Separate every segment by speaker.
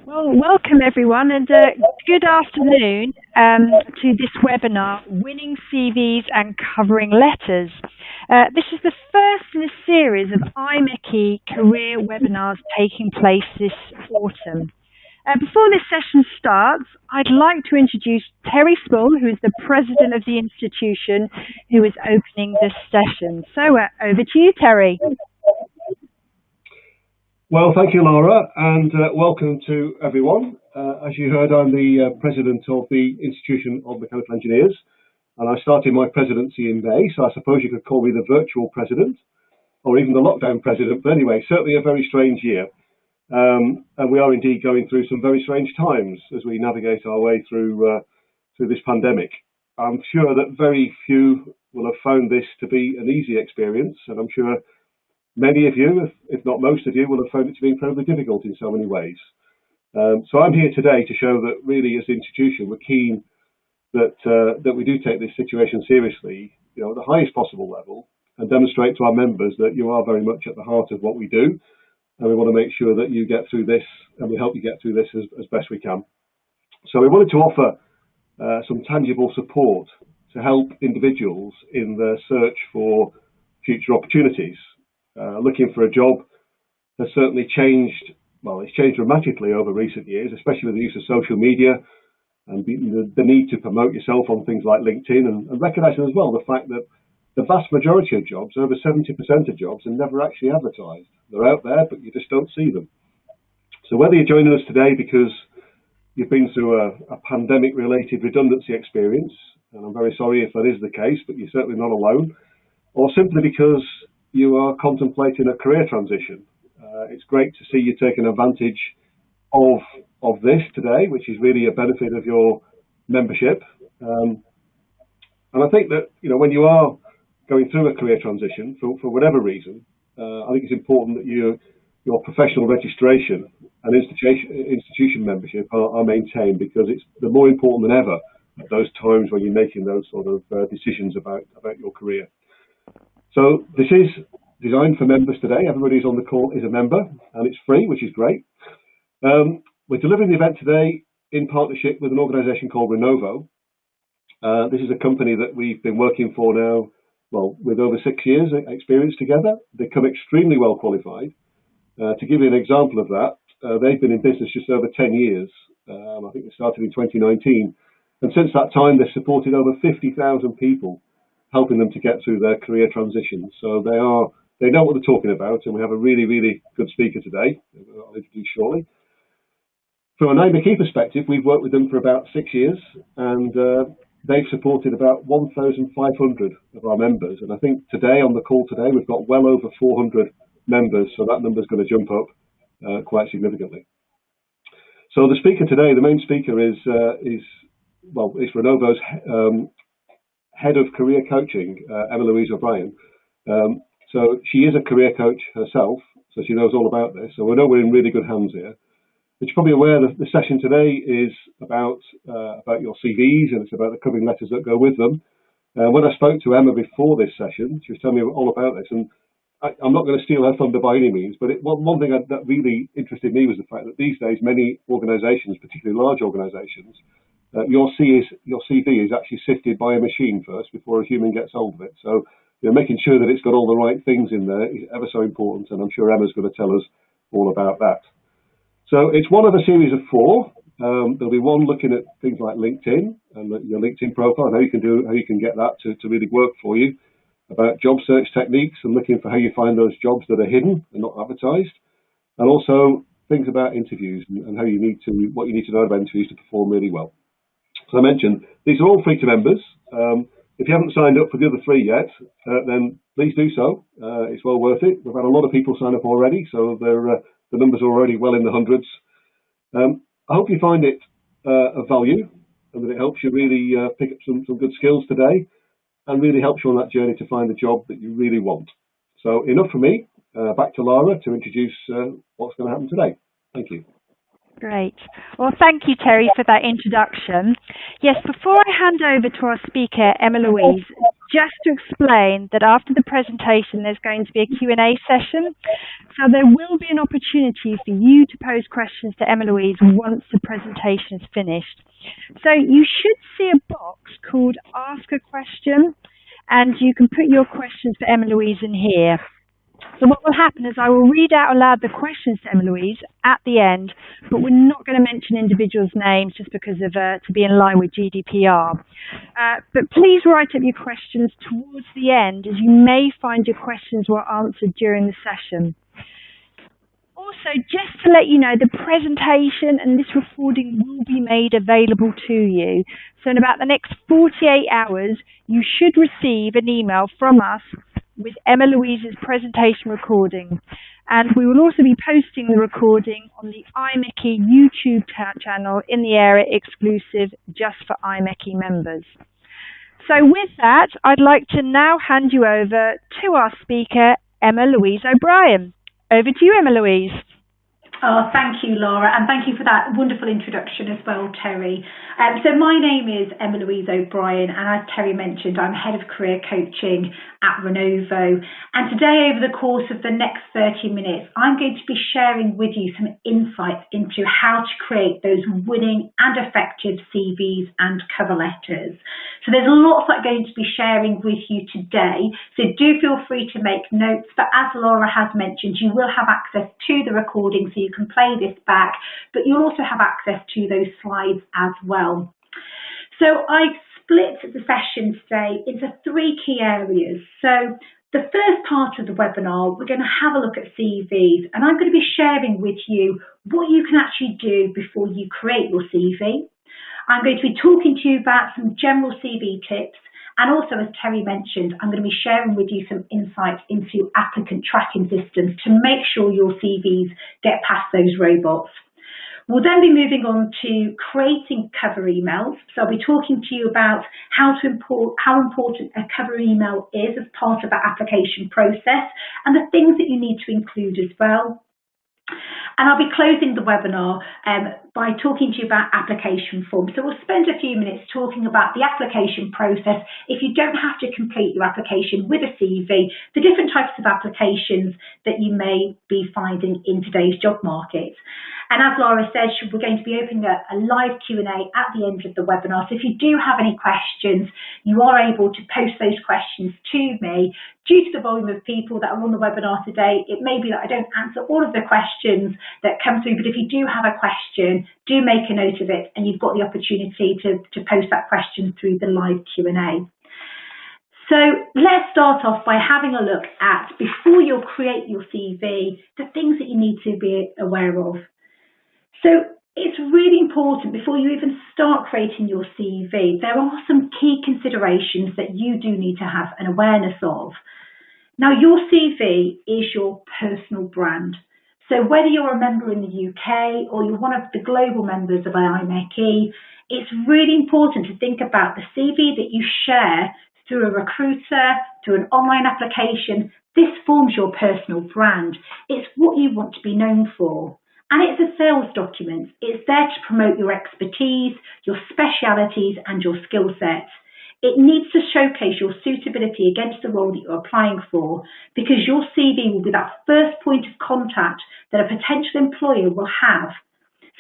Speaker 1: Well, welcome everyone and good afternoon to this webinar, Winning CVs and Covering Letters. This is the first in a series of IMechE career webinars taking place this autumn. Before this session starts, I'd like to introduce Terry Spall, who is the president of the institution, who is opening this session. So over to you, Terry.
Speaker 2: Well, thank you, Laura, and welcome to everyone. As you heard, I'm the president of the Institution of Mechanical Engineers, and I started my presidency in May, so I suppose you could call me the virtual president, or even the lockdown president, but anyway, certainly a very strange year. And we are indeed going through some very strange times as we navigate our way through this pandemic. I'm sure that very few will have found this to be an easy experience, and I'm sure many of you, if not most of you, will have found it to be incredibly difficult in so many ways. So I'm here today to show that really as an institution, we're keen that we do take this situation seriously, at the highest possible level, and demonstrate to our members that you are very much at the heart of what we do. And we want to make sure that you get through this, and we help you get through this as best we can. So we wanted to offer some tangible support to help individuals in their search for future opportunities. Looking for a job has certainly changed. Well, it's changed dramatically over recent years, especially with the use of social media and the need to promote yourself on things like LinkedIn, and recognising as well the fact that the vast majority of jobs, over 70% of jobs, are never actually advertised. They're out there, but you just don't see them. So whether you're joining us today because you've been through a pandemic-related redundancy experience, and I'm very sorry if that is the case, but you're certainly not alone, or simply because you are contemplating a career transition, it's great to see you taking advantage of this today, which is really a benefit of your membership. And I think that when you are going through a career transition for whatever reason, I think it's important that your professional registration and institution membership are maintained, because they're more important than ever at those times when you're making those sort of decisions about your career. So this is designed for members today. Everybody who's on the call is a member, and it's free, which is great. We're delivering the event today in partnership with an organisation called Renovo. This is a company that we've been working for now, with over 6 years experience together. They come extremely well qualified. To give you an example of that, they've been in business just over 10 years. I think they started in 2019. And since that time, they've supported over 50,000 people, helping them to get through their career transition. So they know what they're talking about, and we have a really, really good speaker today, I'll introduce shortly. From an IMechE perspective, we've worked with them for about 6 years, and they've supported about 1,500 of our members. And I think today, on the call today, we've got well over 400 members, so that number's going to jump up quite significantly. So the speaker today, the main speaker is Renovo's Head of Career Coaching, Louise O'Brien. So she is a career coach herself, so she knows all about this. So we know we're in really good hands here. But you're probably aware that the session today is about your CVs, and it's about the covering letters that go with them. When I spoke to Emma before this session, she was telling me all about this, and I'm not going to steal her thunder by any means, but one thing that really interested me was the fact that these days many organisations, particularly large organisations, your CV is actually sifted by a machine first before a human gets hold of it. So making sure that it's got all the right things in there is ever so important, and I'm sure Emma's going to tell us all about that. So it's one of a series of 4. There'll be one looking at things like LinkedIn and your LinkedIn profile, and how you can get that to really work for you, about job search techniques and looking for how you find those jobs that are hidden and not advertised, and also things about interviews and what you need to know about interviews to perform really well. So I mentioned these are all free to members. If you haven't signed up for the other 3 yet, then please do so. It's well worth it. We've had a lot of people sign up already, so the numbers are already well in the hundreds. I hope you find it of value, and that it helps you really pick up some good skills today, and really helps you on that journey to find the job that you really want. So enough from me. Back to Laura to introduce what's going to happen today. Thank you.
Speaker 1: Great. Well, thank you, Terry, for that introduction. Yes, before I hand over to our speaker, Emma Louise, just to explain that after the presentation, there's going to be a Q&A session. So there will be an opportunity for you to pose questions to Emma Louise once the presentation is finished. So you should see a box called Ask a Question, and you can put your questions for Emma Louise in here. So what will happen is I will read out aloud the questions to Emma Louise at the end, but we're not going to mention individuals' names just because of to be in line with GDPR. But please write up your questions towards the end, as you may find your questions were answered during the session. Also, just to let you know, the presentation and this recording will be made available to you. So in about the next 48 hours, you should receive an email from us with Emma Louise's presentation recording. And we will also be posting the recording on the IMechE YouTube channel in the area exclusive just for IMechE members. So with that, I'd like to now hand you over to our speaker, Emma Louise O'Brien. Over to you, Emma Louise.
Speaker 3: Oh, thank you, Laura, and thank you for that wonderful introduction as well, Terry. So my name is Emma Louise O'Brien, and as Terry mentioned, I'm Head of Career Coaching at Renovo. And today, over the course of the next 30 minutes, I'm going to be sharing with you some insights into how to create those winning and effective CVs and cover letters. So there's lots that I'm going to be sharing with you today, so do feel free to make notes, but as Laura has mentioned, you will have access to the recording, so you can play this back, but you'll also have access to those slides as well. So I've split the session today into 3 key areas. So the first part of the webinar, we're going to have a look at CVs, and I'm going to be sharing with you what you can actually do before you create your CV. I'm going to be talking to you about some general CV tips, and also, as Terry mentioned, I'm going to be sharing with you some insights into applicant tracking systems to make sure your CVs get past those robots. We'll then be moving on to creating cover emails. So I'll be talking to you about how important a cover email is as part of that application process and the things that you need to include as well. And I'll be closing the webinar by talking to you about application forms. So we'll spend a few minutes talking about the application process. If you don't have to complete your application with a CV, the different types of applications that you may be finding in today's job market. And as Laura said, we're going to be opening a live Q&A at the end of the webinar. So if you do have any questions, you are able to post those questions to me. Due to the volume of people that are on the webinar today, it may be that I don't answer all of the questions that come through, but if you do have a question, do make a note of it, and you've got the opportunity to post that question through the live Q&A. So let's start off by having a look at, before you'll create your CV, the things that you need to be aware of. So it's really important, before you even start creating your CV, there are some key considerations that you do need to have an awareness of. Now, your CV is your personal brand. So whether you're a member in the UK or you're one of the global members of IMechE, it's really important to think about the CV that you share through a recruiter, through an online application. This forms your personal brand. It's what you want to be known for. And it's a sales document. It's there to promote your expertise, your specialities, and your skill sets. It needs to showcase your suitability against the role that you're applying for, because your CV will be that first point of contact that a potential employer will have.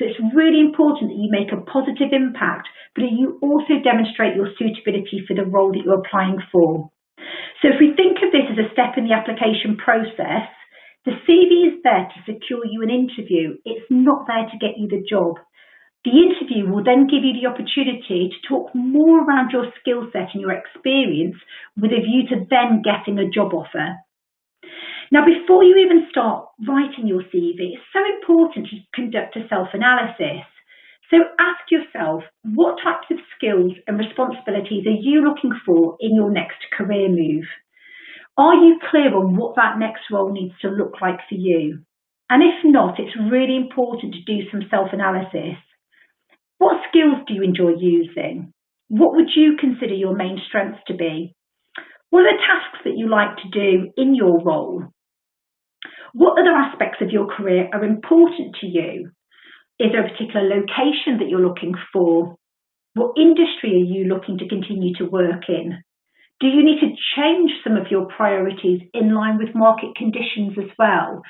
Speaker 3: So it's really important that you make a positive impact, but you also demonstrate your suitability for the role that you're applying for. So if we think of this as a step in the application process, the CV is there to secure you an interview. It's not there to get you the job. The interview will then give you the opportunity to talk more around your skill set and your experience with a view to then getting a job offer. Now, before you even start writing your CV, it's so important to conduct a self-analysis. So ask yourself, what types of skills and responsibilities are you looking for in your next career move? Are you clear on what that next role needs to look like for you? And if not, it's really important to do some self-analysis. What skills do you enjoy using? What would you consider your main strengths to be? What are the tasks that you like to do in your role? What other aspects of your career are important to you? Is there a particular location that you're looking for? What industry are you looking to continue to work in? Do you need to change some of your priorities in line with market conditions as well?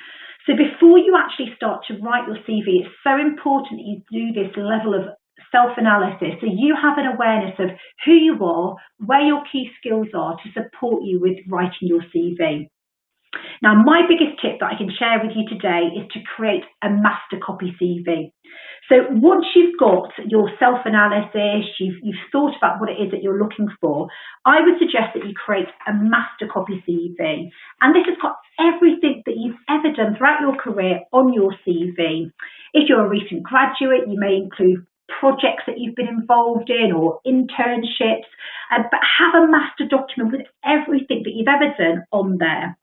Speaker 3: So before you actually start to write your CV, it's so important that you do this level of self-analysis so you have an awareness of who you are, where your key skills are to support you with writing your CV. Now, my biggest tip that I can share with you today is to create a master copy CV. So once you've got your self-analysis, you've thought about what it is that you're looking for, I would suggest that you create a master copy CV. And this has got everything that you've ever done throughout your career on your CV. If you're a recent graduate, you may include projects that you've been involved in or internships, but have a master document with everything that you've ever done on there.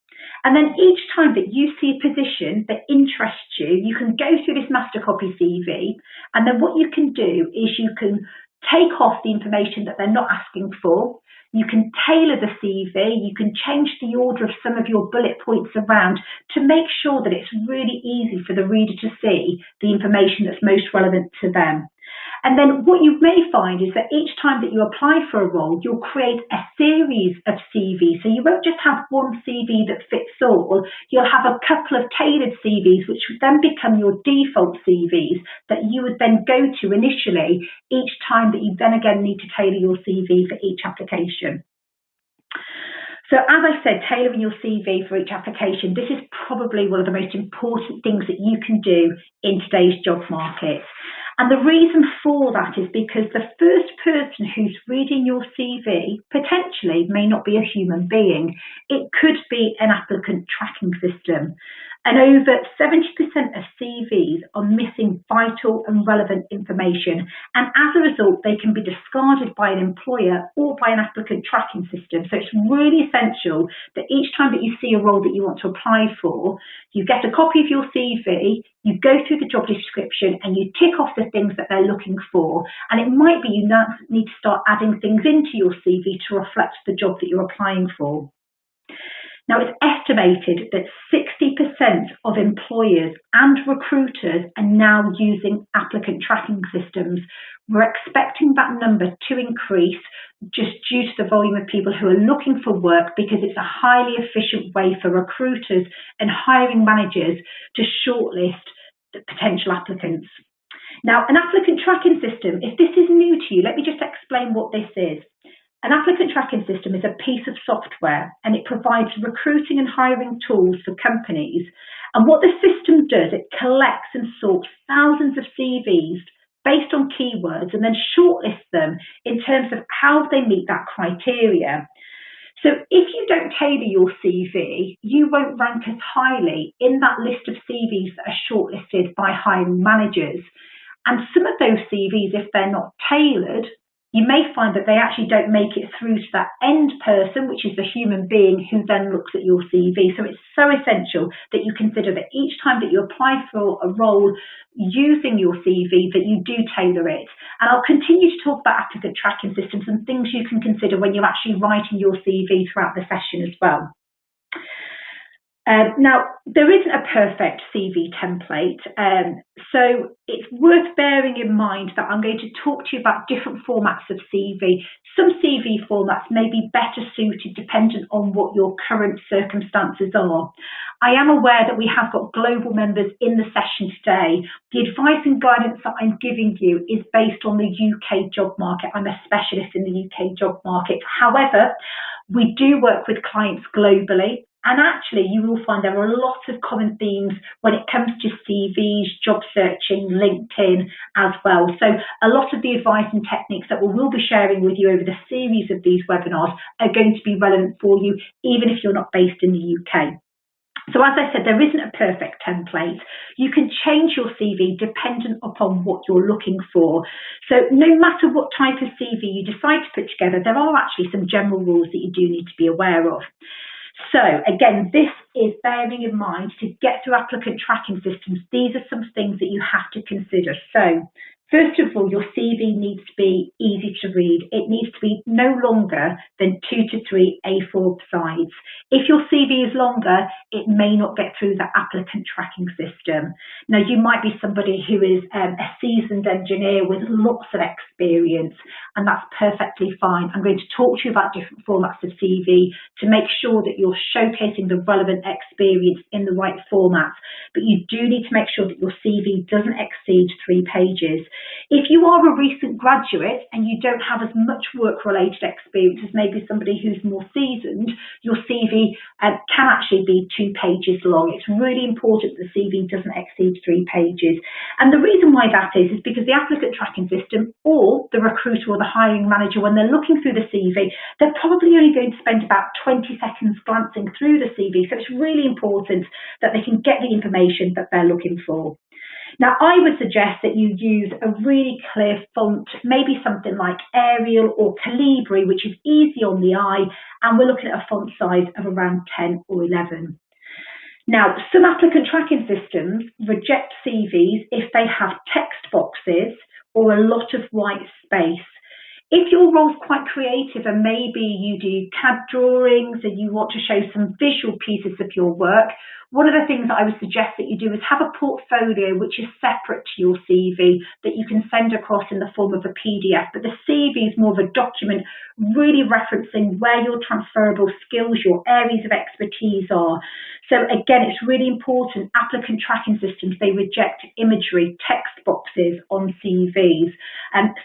Speaker 3: And then each time that you see a position that interests you, you can go through this master copy CV, and then what you can do is you can take off the information that they're not asking for. You can tailor the CV, you can change the order of some of your bullet points around to make sure that it's really easy for the reader to see the information that's most relevant to them. And then what you may find is that each time that you apply for a role, you'll create a series of CVs. So you won't just have one CV that fits all. You'll have a couple of tailored CVs, which would then become your default CVs that you would then go to initially each time that you then again need to tailor your CV for each application. So as I said, tailoring your CV for each application, this is probably one of the most important things that you can do in today's job market. And the reason for that is because the first person who's reading your CV potentially may not be a human being. It could be an applicant tracking system. And over 70% of CVs are missing vital and relevant information. And as a result, they can be discarded by an employer or by an applicant tracking system. So it's really essential that each time that you see a role that you want to apply for, you get a copy of your CV, you go through the job description and you tick off the things that they're looking for. And it might be you now need to start adding things into your CV to reflect the job that you're applying for. Now, it's estimated that 60% of employers and recruiters are now using applicant tracking systems. We're expecting that number to increase just due to the volume of people who are looking for work, because it's a highly efficient way for recruiters and hiring managers to shortlist the potential applicants. Now, an applicant tracking system, if this is new to you, let me just explain what this is. An applicant tracking system is a piece of software, and it provides recruiting and hiring tools for companies. And what the system does, it collects and sorts thousands of CVs based on keywords and then shortlists them in terms of how they meet that criteria. So if you don't tailor your CV, you won't rank as highly in that list of CVs that are shortlisted by hiring managers. And some of those CVs, if they're not tailored, you may find that they actually don't make it through to that end person, which is the human being who then looks at your CV. So it's so essential that you consider that each time that you apply for a role using your CV, that you do tailor it. And I'll continue to talk about applicant tracking systems and things you can consider when you're actually writing your CV throughout the session as well. Now, there isn't a perfect CV template, so it's worth bearing in mind that I'm going to talk to you about different formats of CV. Some CV formats may be better suited dependent on what your current circumstances are. I am aware that we have got global members in the session today. The advice and guidance that I'm giving you is based on the UK job market. I'm a specialist in the UK job market. However, we do work with clients globally. And actually, you will find there are a lot of common themes when it comes to CVs, job searching, LinkedIn as well. So a lot of the advice and techniques that we'll be sharing with you over the series of these webinars are going to be relevant for you, even if you're not based in the UK. So as I said, there isn't a perfect template. You can change your CV dependent upon what you're looking for. So no matter what type of CV you decide to put together, there are actually some general rules that you do need to be aware of. So again, this is bearing in mind to get through applicant tracking systems. These are some things that you have to consider. So First of all, your CV needs to be easy to read. It needs to be no longer than 2 to 3 A4 sides. If your CV is longer, it may not get through the applicant tracking system. Now, you might be somebody who is a seasoned engineer with lots of experience, and that's perfectly fine. I'm going to talk to you about different formats of CV to make sure that you're showcasing the relevant experience in the right formats, but you do need to make sure that your CV doesn't exceed 3 pages. If you are a recent graduate and you don't have as much work-related experience as maybe somebody who's more seasoned, your CV can actually be 2 pages long. It's really important that the CV doesn't exceed 3 pages. And the reason why that is because the applicant tracking system or the recruiter or the hiring manager, when they're looking through the CV, they're probably only going to spend about 20 seconds glancing through the CV. So it's really important that they can get the information that they're looking for. Now, I would suggest that you use a really clear font, maybe something like Arial or Calibri, which is easy on the eye, and we're looking at a font size of around 10 or 11. Now, some applicant tracking systems reject CVs if they have text boxes or a lot of white space. If your role's quite creative and maybe you do CAD drawings and you want to show some visual pieces of your work, one of the things that I would suggest that you do is have a portfolio which is separate to your CV that you can send across in the form of a PDF. But the CV is more of a document really referencing where your transferable skills, your areas of expertise are. So again, it's really important. Applicant tracking systems, they reject imagery, text boxes on CVs.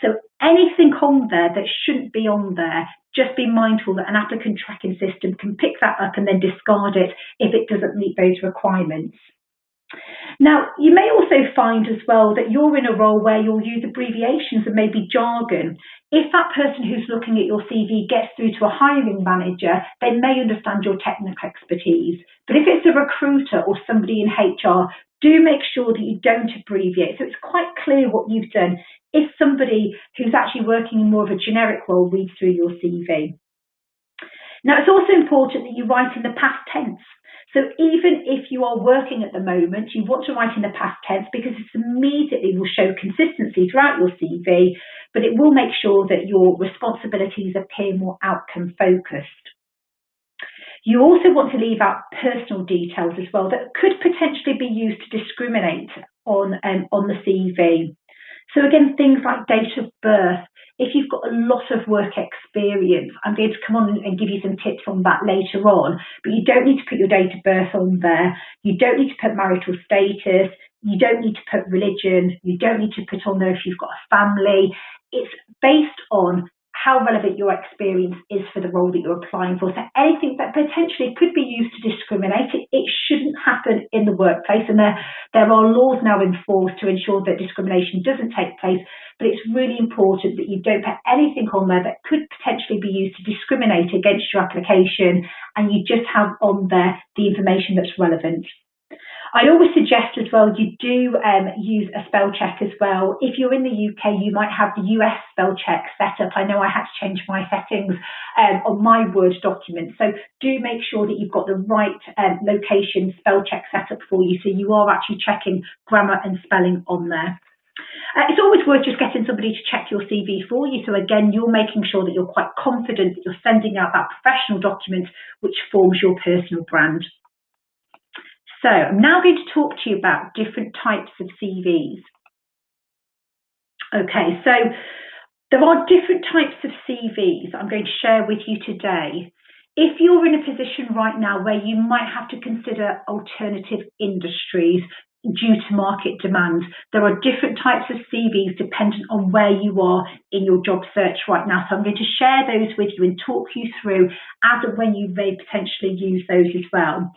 Speaker 3: So anything on there that shouldn't be on there, just be mindful that an applicant tracking system can pick that up and then discard it if it doesn't meet those requirements. Now, you may also find as well that you're in a role where you'll use abbreviations and maybe jargon. If that person who's looking at your CV gets through to a hiring manager, they may understand your technical expertise. But if it's a recruiter or somebody in HR, do make sure that you don't abbreviate. So it's quite clear what you've done if somebody who's actually working in more of a generic role reads through your CV. Now, it's also important that you write in the past tense. So even if you are working at the moment, you want to write in the past tense because it immediately will show consistency throughout your CV, but it will make sure that your responsibilities appear more outcome focused. You also want to leave out personal details as well that could potentially be used to discriminate on the CV. So again, things like date of birth. If you've got a lot of work experience, I'm going to come on and give you some tips on that later on, but you don't need to put your date of birth on there. You don't need to put marital status. You don't need to put religion. You don't need to put on there if you've got a family. It's based on how relevant your experience is for the role that you're applying for. So anything that potentially could be used to discriminate, it shouldn't happen in the workplace. And there are laws now in force to ensure that discrimination doesn't take place. But it's really important that you don't put anything on there that could potentially be used to discriminate against your application, and you just have on there the information that's relevant. I'd always suggest as well you do use a spell check as well. If you're in the UK, you might have the US spell check set up. I know I had to change my settings on my Word document. So do make sure that you've got the right location spell check set up for you, so you are actually checking grammar and spelling on there. It's always worth just getting somebody to check your CV for you. So again, you're making sure that you're quite confident that you're sending out that professional document which forms your personal brand. So I'm now going to talk to you about different types of CVs. Okay, so there are different types of CVs I'm going to share with you today. If you're in a position right now where you might have to consider alternative industries due to market demand, there are different types of CVs dependent on where you are in your job search right now. So I'm going to share those with you and talk you through as and when you may potentially use those as well.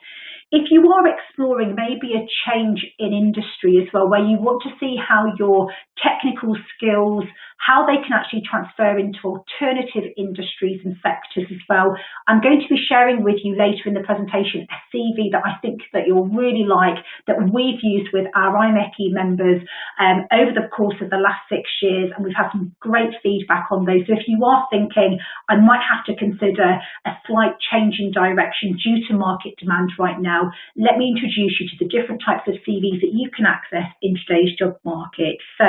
Speaker 3: If you are exploring maybe a change in industry as well, where you want to see how your technical skills, how they can actually transfer into alternative industries and sectors as well, I'm going to be sharing with you later in the presentation a CV that I think that you'll really like, that we've used with our IMechE members over the course of the last 6 years, and we've had some great feedback on those. So if you are thinking, I might have to consider a slight change in direction due to market demand right now, now, let me introduce you to the different types of CVs that you can access in today's job market. So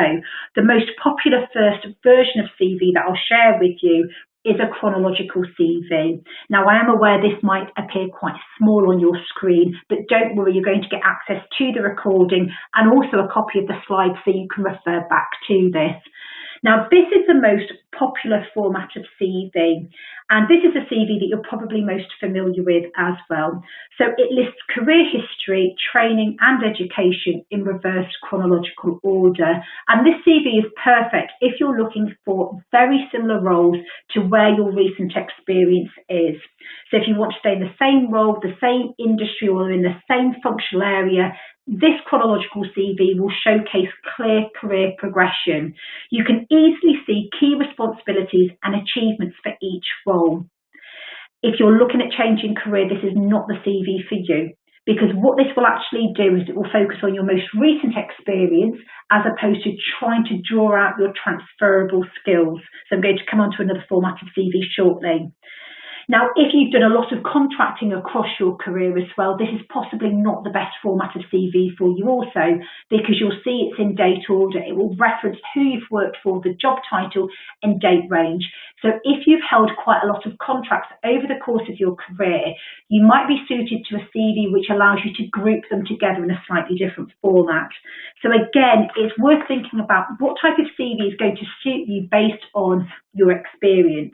Speaker 3: the most popular first version of CV that I'll share with you is a chronological CV. Now, I am aware this might appear quite small on your screen, but don't worry, you're going to get access to the recording and also a copy of the slides so you can refer back to this. Now, this is the most popular format of CV, and this is a CV that you're probably most familiar with as well. So it lists career history, training and education in reverse chronological order. And this CV is perfect if you're looking for very similar roles to where your recent experience is. So if you want to stay in the same role, the same industry, or in the same functional area, this chronological CV will showcase clear career progression. You can easily see key responsibilities and achievements for each role. If you're looking at changing career, this is not the CV for you, because what this will actually do is it will focus on your most recent experience as opposed to trying to draw out your transferable skills. So I'm going to come on to another format of CV shortly. Now, if you've done a lot of contracting across your career as well, this is possibly not the best format of CV for you also, because you'll see it's in date order. It will reference who you've worked for, the job title and date range. So if you've held quite a lot of contracts over the course of your career, you might be suited to a CV which allows you to group them together in a slightly different format. So again, it's worth thinking about what type of CV is going to suit you based on your experience.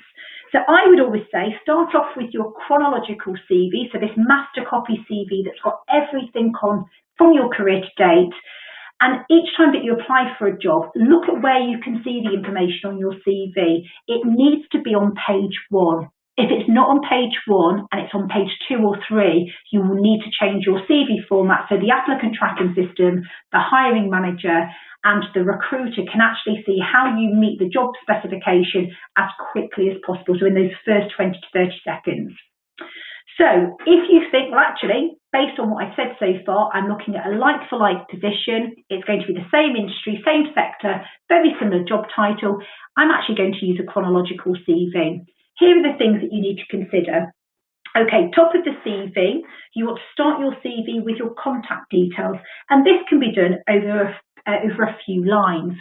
Speaker 3: So I would always say start off with your chronological CV, so this master copy CV that's got everything on from your career to date. And each time that you apply for a job, look at where you can see the information on your CV. It needs to be on page 1. If it's not on page 1 and it's on page 2 or 3, you will need to change your CV format so the applicant tracking system, the hiring manager, and the recruiter can actually see how you meet the job specification as quickly as possible, so in those first 20 to 30 seconds. So if you think, well, actually, based on what I've said so far, I'm looking at a like-for-like position, it's going to be the same industry, same sector, very similar job title, I'm actually going to use a chronological CV. Here are the things that you need to consider. Okay, top of the CV, you want to start your CV with your contact details, and this can be done over a few lines.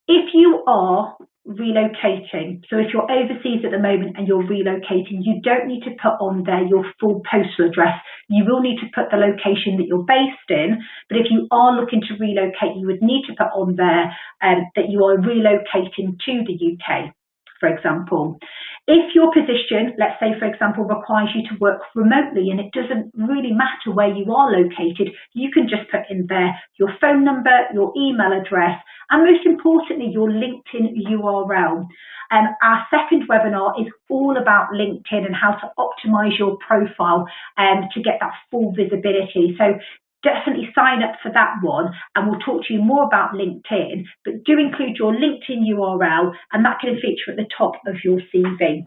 Speaker 3: If you are relocating, so if you're overseas at the moment and you're relocating, you don't need to put on there your full postal address. You will need to put the location that you're based in, but if you are looking to relocate, you would need to put on there that you are relocating to the UK, for example. If your position, let's say, for example, requires you to work remotely and it doesn't really matter where you are located, you can just put in there your phone number, your email address, and most importantly, your LinkedIn URL. Our second webinar is all about LinkedIn and how to optimize your profile to get that full visibility. So definitely sign up for that one, and we'll talk to you more about LinkedIn, but do include your LinkedIn URL, and that can feature at the top of your CV.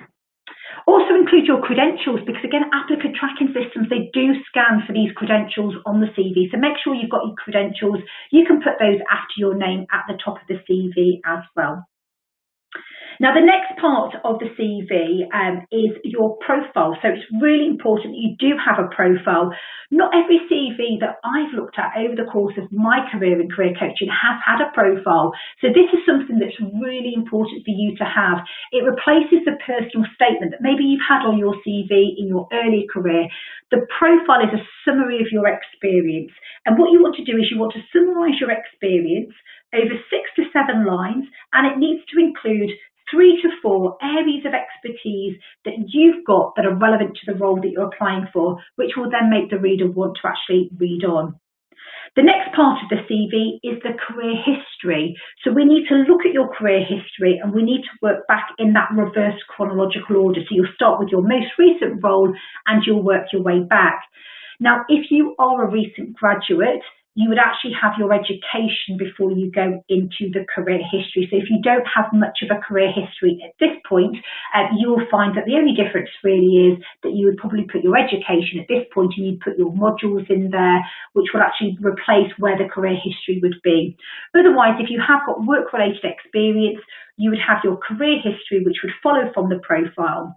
Speaker 3: Also include your credentials, because again, applicant tracking systems, they do scan for these credentials on the CV. So make sure you've got your credentials. You can put those after your name at the top of the CV as well. Now, the next part of the CV is your profile. So it's really important that you do have a profile. Not every CV that I've looked at over the course of my career in career coaching has had a profile. So this is something that's really important for you to have. It replaces the personal statement that maybe you've had on your CV in your earlier career. The profile is a summary of your experience. And what you want to do is you want to summarize your experience over 6 to 7 lines, and it needs to include 3 to 4 areas of expertise that you've got that are relevant to the role that you're applying for, which will then make the reader want to actually read on. The next part of the CV is the career history. So we need to look at your career history and we need to work back in that reverse chronological order. So you'll start with your most recent role and you'll work your way back. Now, if you are a recent graduate, you would actually have your education before you go into the career history. So if you don't have much of a career history at this point, you'll find that the only difference really is that you would probably put your education at this point and you'd put your modules in there, which will actually replace where the career history would be. Otherwise, if you have got work-related experience, you would have your career history, which would follow from the profile.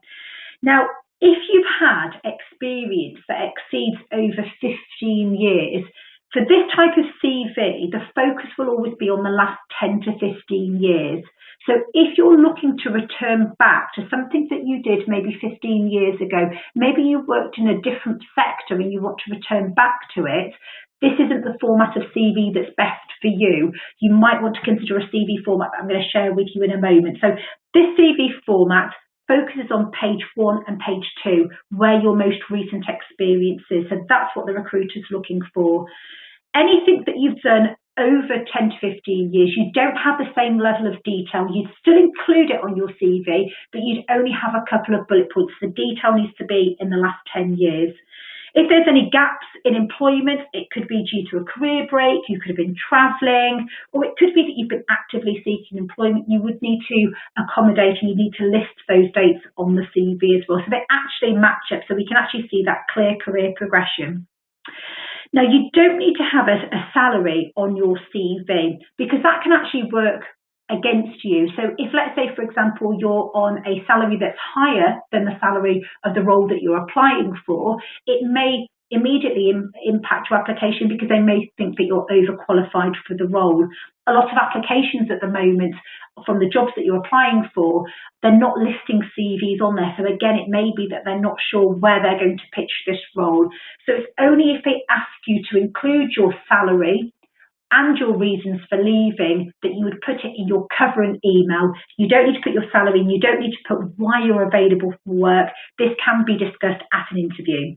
Speaker 3: Now, If you've had experience that exceeds over 15 years, for this type of CV, the focus will always be on the last 10 to 15 years. So if you're looking to return back to something that you did maybe 15 years ago, maybe you worked in a different sector and you want to return back to it, this isn't the format of CV that's best for you. You might want to consider a CV format that I'm going to share with you in a moment. So this CV format focuses on page 1 and page 2, where your most recent experience is. So that's what the recruiter's looking for. Anything that you've done over 10 to 15 years, you don't have the same level of detail. You'd still include it on your CV, but you'd only have a couple of bullet points. The detail needs to be in the last 10 years. If there's any gaps in employment, it could be due to a career break, you could have been travelling, or it could be that you've been actively seeking employment. You would need to accommodate and you need to list those dates on the CV as well. So they actually match up, so we can actually see that clear career progression. Now, you don't need to have a salary on your CV because that can actually work against you. So if, let's say, for example, you're on a salary that's higher than the salary of the role that you're applying for, it may immediately impact your application because they may think that you're overqualified for the role. A lot of applications at the moment from the jobs that you're applying for, they're not listing CVs on there. So again, it may be that they're not sure where they're going to pitch this role. So it's only if they ask you to include your salary and your reasons for leaving that you would put it in your covering email. You don't need to put your salary in, you don't need to put why you're available for work. This can be discussed at an interview.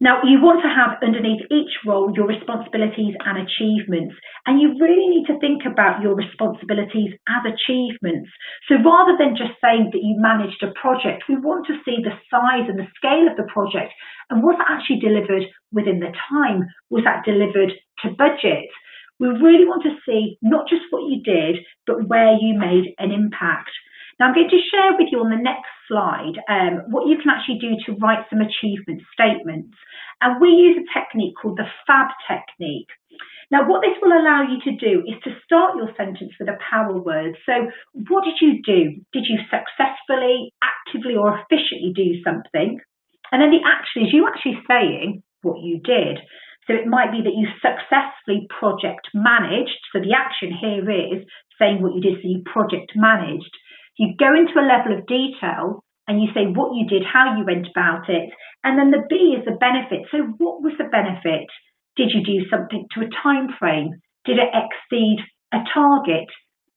Speaker 3: Now, you want to have underneath each role your responsibilities and achievements, and you really need to think about your responsibilities as achievements. So rather than just saying that you managed a project, we want to see the size and the scale of the project, and was that actually delivered within the time? Was that delivered to budget? We really want to see not just what you did, but where you made an impact. Now, I'm going to share with you on the next slide what you can actually do to write some achievement statements. And we use a technique called the FAB technique. Now, what this will allow you to do is to start your sentence with a power word. So what did you do? Did you successfully, actively, or efficiently do something? And then the action is you actually saying what you did. So it might be that you successfully project managed. So the action here is saying what you did, so you project managed. You go into a level of detail and you say what you did, how you went about it, and then the B is the benefit. So what was the benefit? Did you do something to a time frame? Did it exceed a target?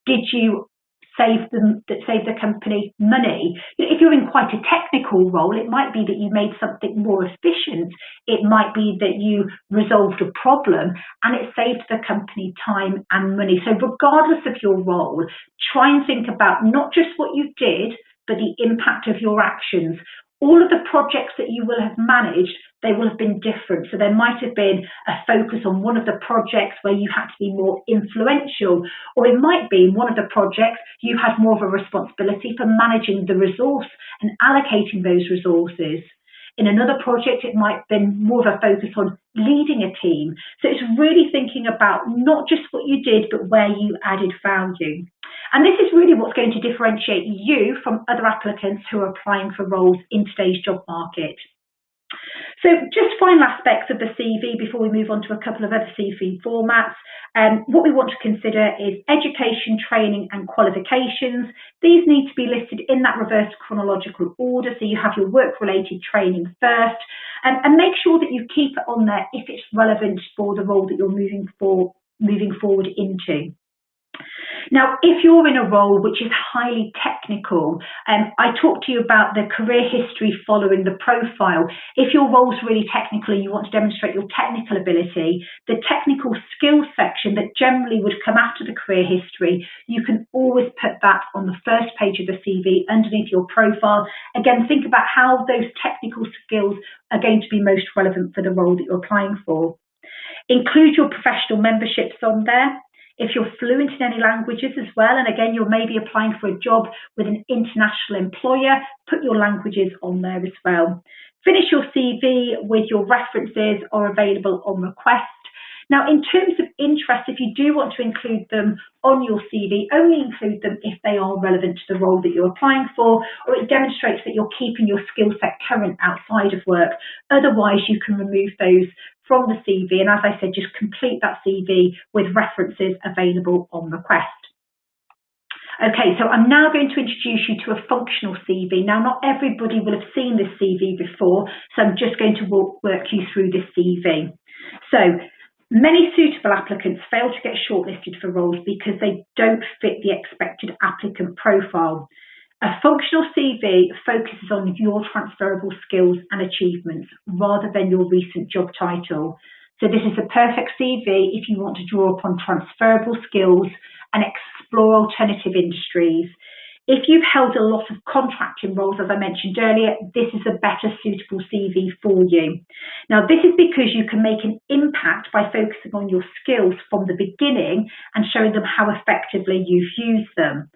Speaker 3: Did you save the company money? If you're in quite a technical role, it might be that you made something more efficient. It might be that you resolved a problem and it saved the company time and money. So regardless of your role, try and think about not just what you did, but the impact of your actions. All of the projects that you will have managed, they will have been different. So there might have been a focus on one of the projects where you had to be more influential, or it might be one of the projects you had more of a responsibility for managing the resource and allocating those resources. In another project, it might have been more of a focus on leading a team. So it's really thinking about not just what you did, but where you added value. And this is really what's going to differentiate you from other applicants who are applying for roles in today's job market. So just final aspects of the CV before we move on to a couple of other CV formats. What we want to consider is education, training and qualifications. These need to be listed in that reverse chronological order, so you have your work-related training first, and make sure that you keep it on there if it's relevant for the role that you're moving forward into. Now, if you're in a role which is highly technical, I talked to you about the career history following the profile. If your role's really technical and you want to demonstrate your technical ability, the technical skills section that generally would come after the career history, you can always put that on the first page of the CV underneath your profile. Again, think about how those technical skills are going to be most relevant for the role that you're applying for. Include your professional memberships on there. If you're fluent in any languages as well, and again, you're maybe applying for a job with an international employer, put your languages on there as well. Finish your CV with your references are available on request. Now, in terms of interest, if you do want to include them on your CV, only include them if they are relevant to the role that you're applying for, or it demonstrates that you're keeping your skill set current outside of work. Otherwise, you can remove those from the CV, and as I said, just complete that CV with references available on request. Okay, so I'm now going to introduce you to a functional CV. Now, not everybody will have seen this CV before, so I'm just going to work you through this CV. So, many suitable applicants fail to get shortlisted for roles because they don't fit the expected applicant profile. A functional CV focuses on your transferable skills and achievements rather than your recent job title. So this is a perfect CV if you want to draw upon transferable skills and explore alternative industries. If you've held a lot of contracting roles, as I mentioned earlier, this is a better suitable CV for you. Now, this is because you can make an impact by focusing on your skills from the beginning and showing them how effectively you've used them.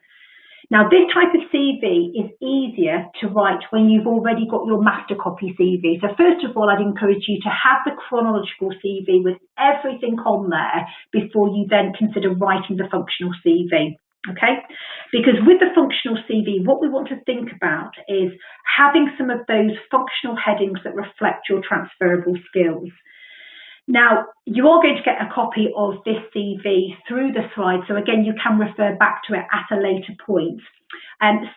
Speaker 3: Now, this type of CV is easier to write when you've already got your master copy CV. So first of all, I'd encourage you to have the chronological CV with everything on there before you then consider writing the functional CV. Okay, because with the functional CV, what we want to think about is having some of those functional headings that reflect your transferable skills. Now, you are going to get a copy of this CV through the slides, so again, you can refer back to it at a later point.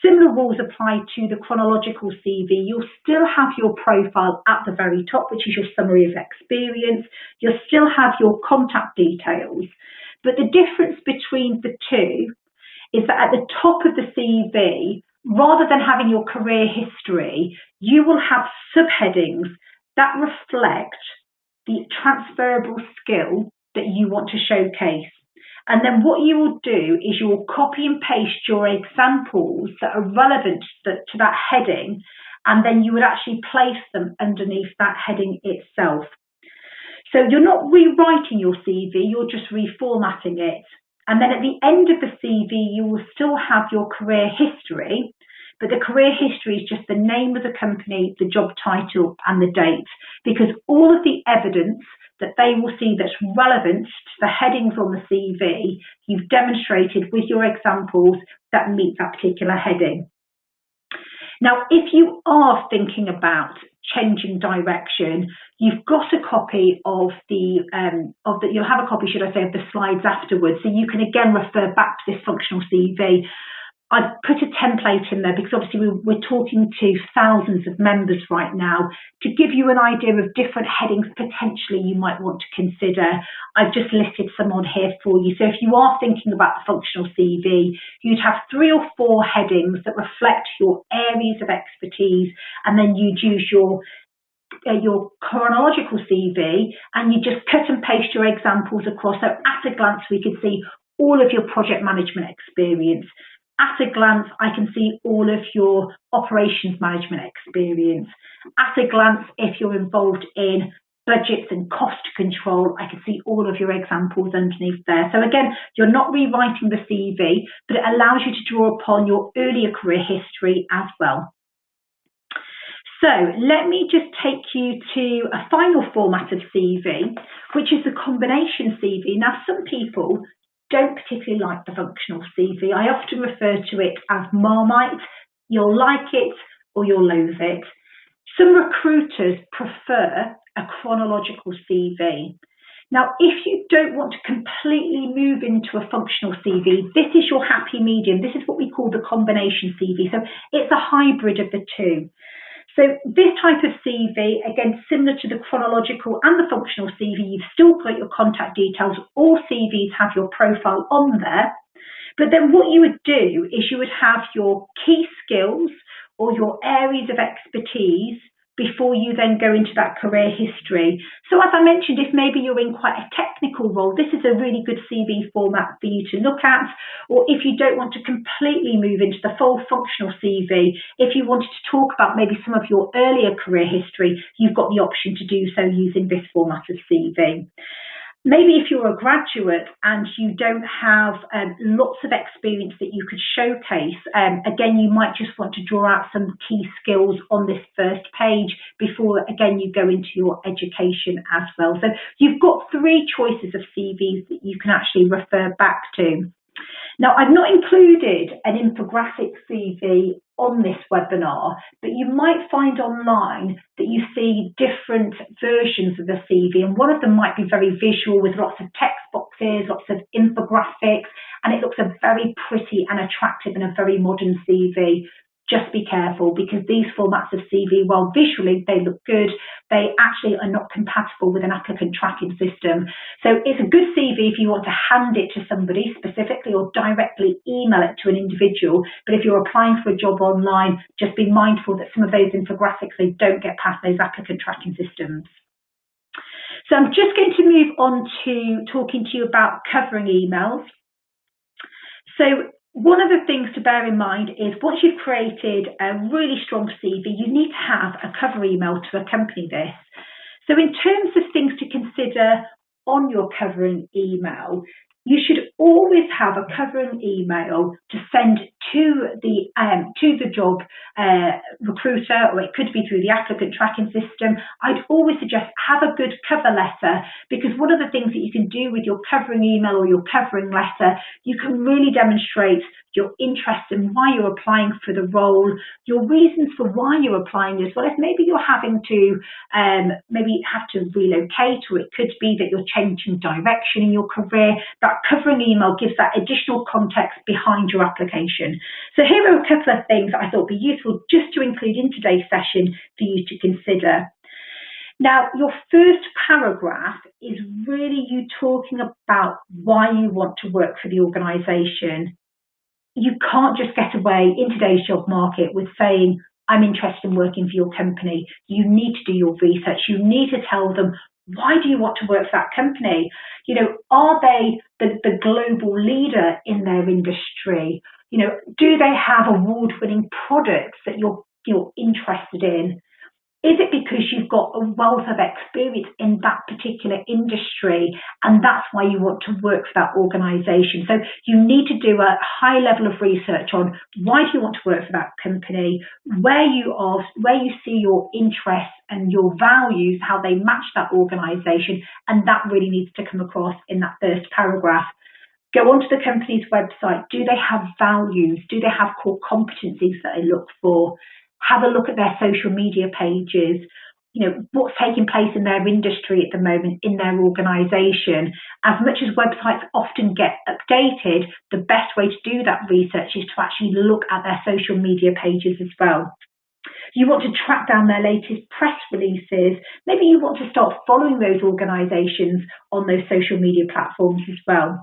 Speaker 3: Similar rules apply to the chronological CV. You'll still have your profile at the very top, which is your summary of experience. You'll still have your contact details, but the difference between the two is that at the top of the CV, rather than having your career history, you will have subheadings that reflect the transferable skill that you want to showcase. And then what you will do is you will copy and paste your examples that are relevant to that heading, and then you would actually place them underneath that heading itself. So you're not rewriting your CV, you're just reformatting it. And then at the end of the CV, you will still have your career history, but the career history is just the name of the company, the job title, and the date, because all of the evidence that they will see that's relevant to the headings on the CV, you've demonstrated with your examples that meet that particular heading. Now, if you are thinking about changing direction, you've got a copy of you'll have a copy, should I say, of the slides afterwards, so you can again refer back to this functional CV. I've put a template in there because obviously we're talking to thousands of members right now to give you an idea of different headings potentially you might want to consider. I've just listed some on here for you. So if you are thinking about the functional CV, you'd have 3 or 4 headings that reflect your areas of expertise, and then you'd use your chronological CV and you just cut and paste your examples across. So at a glance, we could see all of your project management experience. At a glance, I can see all of your operations management experience. At a glance, if you're involved in budgets and cost control, I can see all of your examples underneath there. So again, you're not rewriting the CV, but it allows you to draw upon your earlier career history as well. So let me just take you to a final format of CV, which is the combination CV. Now, some people don't particularly like the functional CV. I often refer to it as Marmite. You'll like it or you'll loathe it. Some recruiters prefer a chronological CV. Now, if you don't want to completely move into a functional CV, this is your happy medium. This is what we call the combination CV. So it's a hybrid of the two. So this type of CV, again, similar to the chronological and the functional CV, you've still got your contact details. All CVs have your profile on there. But then what you would do is you would have your key skills or your areas of expertise before you then go into that career history. So as I mentioned, if maybe you're in quite a technical role, this is a really good CV format for you to look at. Or if you don't want to completely move into the full functional CV, if you wanted to talk about maybe some of your earlier career history, you've got the option to do so using this format of CV. Maybe if you're a graduate and you don't have lots of experience that you could showcase, again, you might just want to draw out some key skills on this first page before, again, you go into your education as well. So you've got 3 choices of CVs that you can actually refer back to. Now, I've not included an infographic CV on this webinar, but you might find online that you see different versions of the CV, and one of them might be very visual with lots of text boxes, lots of infographics, and it looks a very pretty and attractive and a very modern CV. Just be careful, because these formats of CV, while visually they look good, they actually are not compatible with an applicant tracking system. So it's a good CV if you want to hand it to somebody specifically or directly email it to an individual. But if you're applying for a job online, just be mindful that some of those infographics, they don't get past those applicant tracking systems. So I'm just going to move on to talking to you about covering emails. So one of the things to bear in mind is once you've created a really strong CV, you need to have a cover email to accompany this. So in terms of things to consider on your covering email, you should always have a covering email to send to the job recruiter, or it could be through the applicant tracking system. I'd always suggest have a good cover letter, because one of the things that you can do with your covering email or your covering letter, you can really demonstrate your interest in why you're applying for the role, your reasons for why you're applying, as well as maybe you're having to relocate, or it could be that you're changing direction in your career. That covering email gives that additional context behind your application. So here are a couple of things that I thought would be useful just to include in today's session for you to consider. Now, your first paragraph is really you talking about why you want to work for the organisation. You can't just get away in today's job market with saying, I'm interested in working for your company. You need to do your research. You need to tell them, why do you want to work for that company? You know, are they the global leader in their industry? You know, do they have award-winning products that you're interested in? Is it because you've got a wealth of experience in that particular industry and that's why you want to work for that organisation? So you need to do a high level of research on why do you want to work for that company, where you see your interests and your values, how they match that organisation, and that really needs to come across in that first paragraph. Go onto the company's website. Do they have values? Do they have core competencies that I look for? Have a look at their social media pages, you know, what's taking place in their industry at the moment, in their organisation. As much as websites often get updated, the best way to do that research is to actually look at their social media pages as well. You want to track down their latest press releases. Maybe you want to start following those organisations on those social media platforms as well.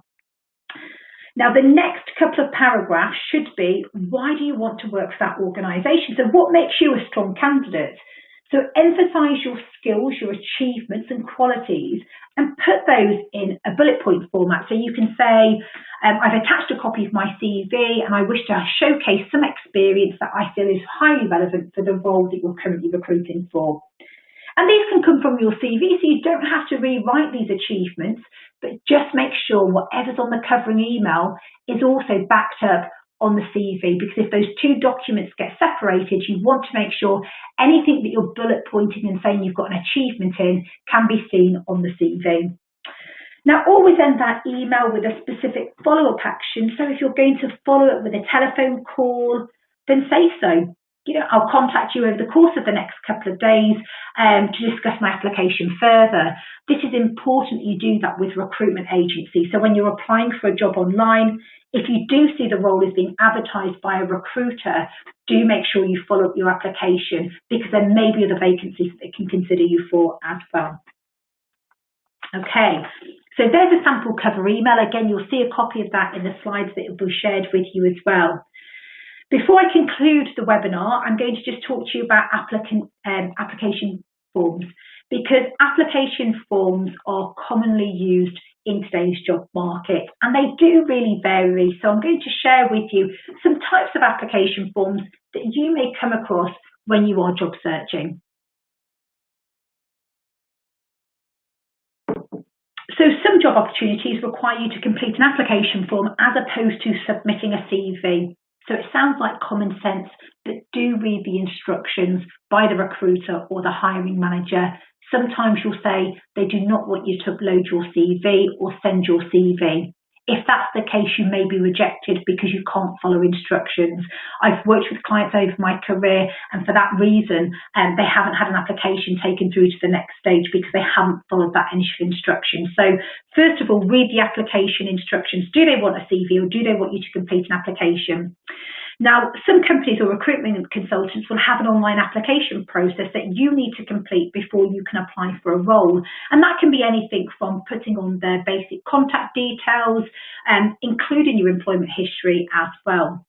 Speaker 3: Now, the next couple of paragraphs should be, why do you want to work for that organisation? So what makes you a strong candidate? So emphasise your skills, your achievements and qualities, and put those in a bullet point format. So you can say, I've attached a copy of my CV and I wish to showcase some experience that I feel is highly relevant for the role that you're currently recruiting for. And these can come from your CV, so you don't have to rewrite these achievements, but just make sure whatever's on the covering email is also backed up on the CV, because if those two documents get separated, you want to make sure anything that you're bullet pointing and saying you've got an achievement in can be seen on the CV. Now, always end that email with a specific follow-up action. So if you're going to follow up with a telephone call, then say so. You know, I'll contact you over the course of the next couple of days to discuss my application further. This is important that you do that with recruitment agencies. So when you're applying for a job online, if you do see the role is being advertised by a recruiter, do make sure you follow up your application, because there may be other vacancies that they can consider you for as well. Okay, so there's a sample cover email. Again, you'll see a copy of that in the slides that will be shared with you as well. Before I conclude the webinar, I'm going to just talk to you about application forms, because application forms are commonly used in today's job market and they do really vary. So I'm going to share with you some types of application forms that you may come across when you are job searching. So some job opportunities require you to complete an application form as opposed to submitting a CV. So it sounds like common sense, but do read the instructions by the recruiter or the hiring manager. Sometimes you'll say they do not want you to upload your CV or send your CV. If that's the case, you may be rejected because you can't follow instructions. I've worked with clients over my career, and for that reason, they haven't had an application taken through to the next stage because they haven't followed that initial instruction. So first of all, read the application instructions. Do they want a CV or do they want you to complete an application? Now, some companies or recruitment consultants will have an online application process that you need to complete before you can apply for a role. And that can be anything from putting on their basic contact details, including your employment history as well.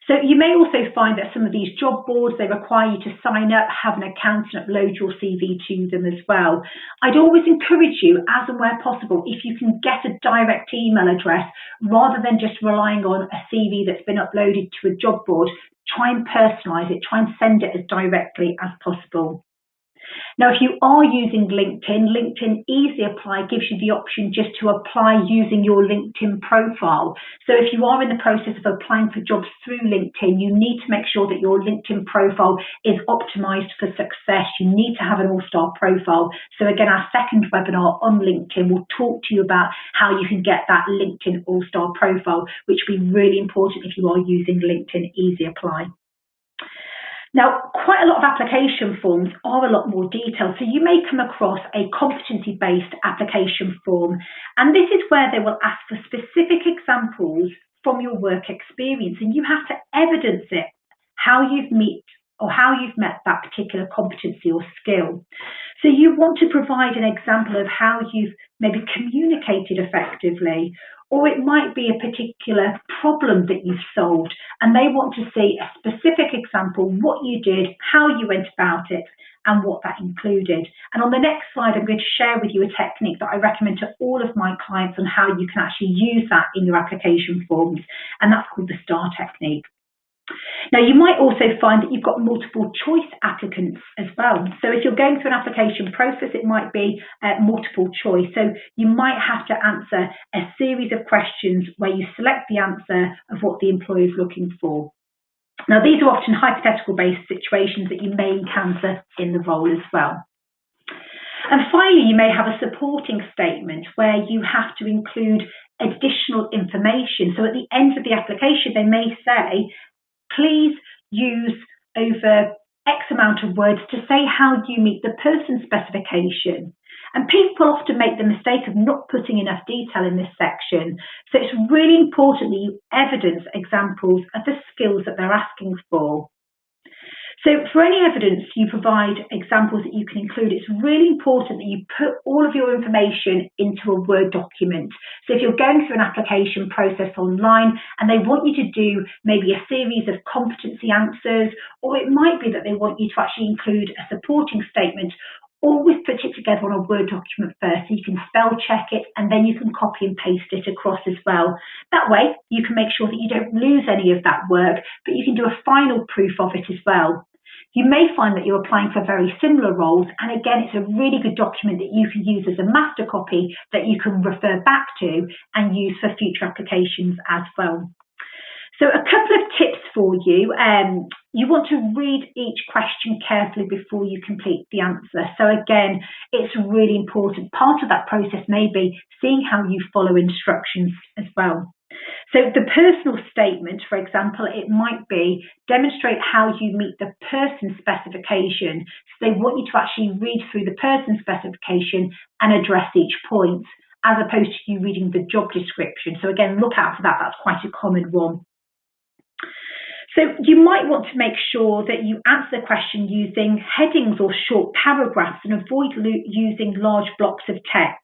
Speaker 3: So you may also find that some of these job boards, they require you to sign up, have an account and upload your CV to them as well. I'd always encourage you, as and where possible, if you can get a direct email address, rather than just relying on a CV that's been uploaded to a job board, try and personalise it, try and send it as directly as possible. Now, if you are using LinkedIn Easy Apply gives you the option just to apply using your LinkedIn profile. So if you are in the process of applying for jobs through LinkedIn, you need to make sure that your LinkedIn profile is optimised for success. You need to have an all-star profile. So again, our second webinar on LinkedIn will talk to you about how you can get that LinkedIn all-star profile, which will be really important if you are using LinkedIn Easy Apply. Now, quite a lot of application forms are a lot more detailed, so you may come across a competency-based application form, and this is where they will ask for specific examples from your work experience, and you have to evidence it, how you've met that particular competency or skill. So you want to provide an example of how you've maybe communicated effectively, or it might be a particular problem that you've solved and they want to see a specific example, what you did, how you went about it, and what that included. And on the next slide, I'm going to share with you a technique that I recommend to all of my clients on how you can actually use that in your application forms, and that's called the STAR technique. Now, you might also find that you've got multiple choice applicants as well. So if you're going through an application process, it might be multiple choice. So you might have to answer a series of questions where you select the answer of what the employer is looking for. Now, these are often hypothetical-based situations that you may encounter in the role as well. And finally, you may have a supporting statement where you have to include additional information. So at the end of the application, they may say, please use over X amount of words to say how you meet the person specification. And people often make the mistake of not putting enough detail in this section. So it's really important that you evidence examples of the skills that they're asking for. So for any evidence you provide examples that you can include, it's really important that you put all of your information into a Word document. So if you're going through an application process online and they want you to do maybe a series of competency answers, or it might be that they want you to actually include a supporting statement, always put it together on a Word document first so you can spell check it and then you can copy and paste it across as well. That way you can make sure that you don't lose any of that work, but you can do a final proof of it as well. You may find that you're applying for very similar roles, and again, it's a really good document that you can use as a master copy that you can refer back to and use for future applications as well. So a couple of tips for you. You want to read each question carefully before you complete the answer. So again, it's really important. Part of that process may be seeing how you follow instructions as well. So the personal statement, for example, it might be demonstrate how you meet the person specification. So they want you to actually read through the person specification and address each point, as opposed to you reading the job description. So again, look out for that. That's quite a common one. So you might want to make sure that you answer the question using headings or short paragraphs and avoid using large blocks of text.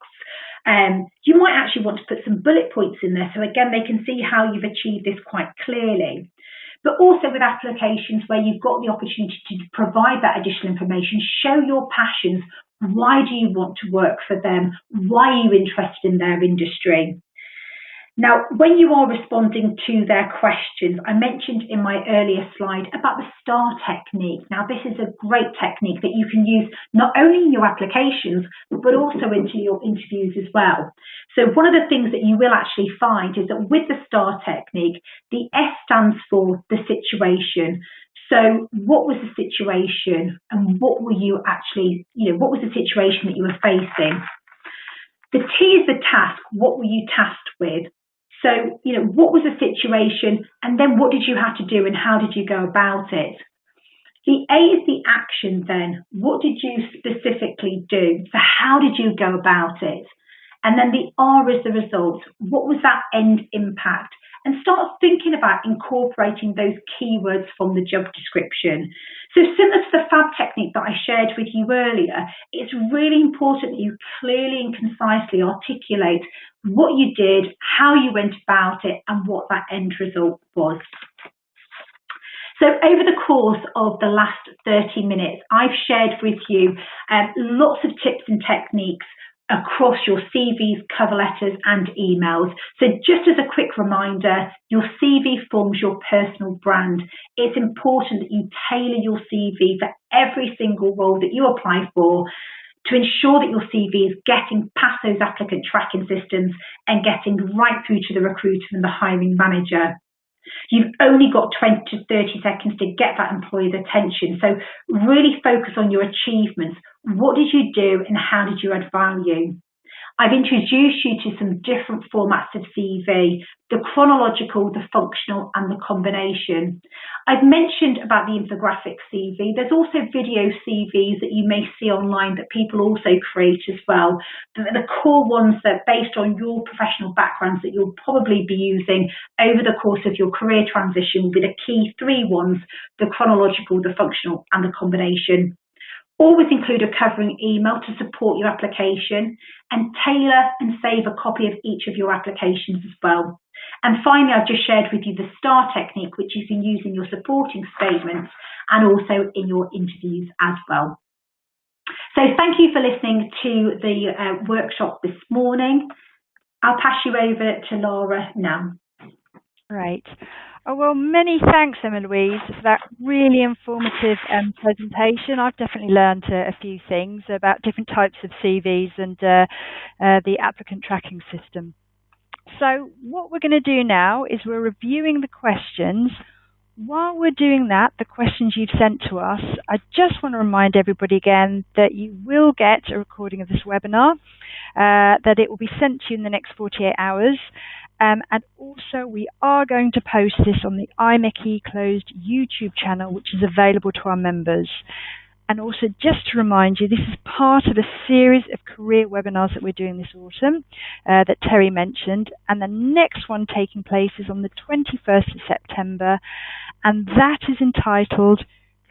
Speaker 3: You might actually want to put some bullet points in there so again they can see how you've achieved this quite clearly. But also with applications where you've got the opportunity to provide that additional information, show your passions. Why do you want to work for them? Why are you interested in their industry? Now, when you are responding to their questions, I mentioned in my earlier slide about the STAR technique. Now, this is a great technique that you can use not only in your applications, but also into your interviews as well. So one of the things that you will actually find is that with the STAR technique, the S stands for the situation. So what was the situation and what were you actually, what was the situation that you were facing? The T is the task. What were you tasked with? So, what was the situation and then what did you have to do and how did you go about it? The A is the action then. What did you specifically do? So how did you go about it? And then the R is the result. What was that end impact? And start thinking about incorporating those keywords from the job description. So similar to the FAB technique that I shared with you earlier, it's really important that you clearly and concisely articulate what you did, how you went about it, and what that end result was. So over the course of the last 30 minutes, I've shared with you lots of tips and techniques across your CVs, cover letters and emails. So just as a quick reminder, your CV forms your personal brand. It's important that you tailor your CV for every single role that you apply for to ensure that your CV is getting past those applicant tracking systems and getting right through to the recruiter and the hiring manager. You've only got 20 to 30 seconds to get that employer's attention. So really focus on your achievements. What did you do and how did you add value? I've introduced you to some different formats of CV, the chronological, the functional and the combination. I've mentioned about the infographic CV. There's also video CVs that you may see online that people also create as well. The core ones that are based on your professional backgrounds that you'll probably be using over the course of your career transition will be the key 3 ones, the chronological, the functional and the combination. Always include a covering email to support your application and tailor and save a copy of each of your applications as well. And finally, I've just shared with you the STAR technique, which you can use in your supporting statements and also in your interviews as well. So thank you for listening to the workshop this morning. I'll pass you over to Laura now.
Speaker 1: Right. Oh, well, many thanks, Louise, for that really informative presentation. I've definitely learned a few things about different types of CVs and the applicant tracking system. So what we're going to do now is we're reviewing the questions. While we're doing that, the questions you've sent to us, I just want to remind everybody again that you will get a recording of this webinar, that it will be sent to you in the next 48 hours. And also we are going to post this on the IMechE closed YouTube channel, which is available to our members. And also just to remind you, this is part of a series of career webinars that we're doing this autumn that Terry mentioned. And the next one taking place is on the 21st of September. And that is entitled